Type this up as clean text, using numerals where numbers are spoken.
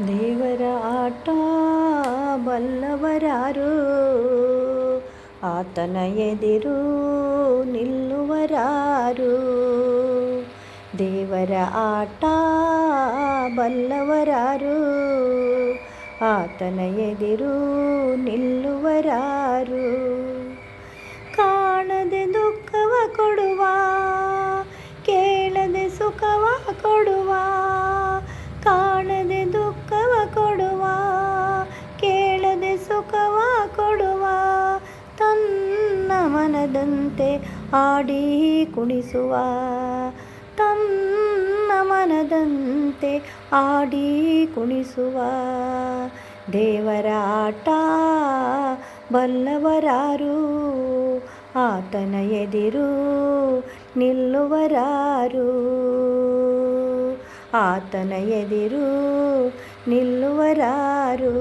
ದೇವರ ಆಟ ಬಲ್ಲವರಾರು, ಆತನ ಎದಿರು ನಿಲ್ಲುವರಾರು. ದೇವರ ಆಟ ಬಲ್ಲವರಾರು, ಆತನ ಎದಿರು ನಿಲ್ಲುವರಾರು. ಕಾಣದೆ ದುಃಖವ ಕೊಡುವ, ಕೇಳದೆ ಸುಖವ ಕೊಡುವ. ಕಾಣದೆ ದುಃಖವ ಕೊಡುವ, ಕೇಳದೆ ಸುಖವ ಕೊಡುವ. ತನ್ನ ಮನದಂತೆ ಆಡಿ ಕುಣಿಸುವ, ತನ್ನ ಮನದಂತೆ ಆಡಿ ಕುಣಿಸುವ. ದೇವರ ಆಟ ಬಲ್ಲವರಾರು, ಆತನ ಎದಿರು ನಿಲ್ಲುವರಾರು. ಆತನ ಎದಿರು ನಿಲ್ಲುವರಾರು.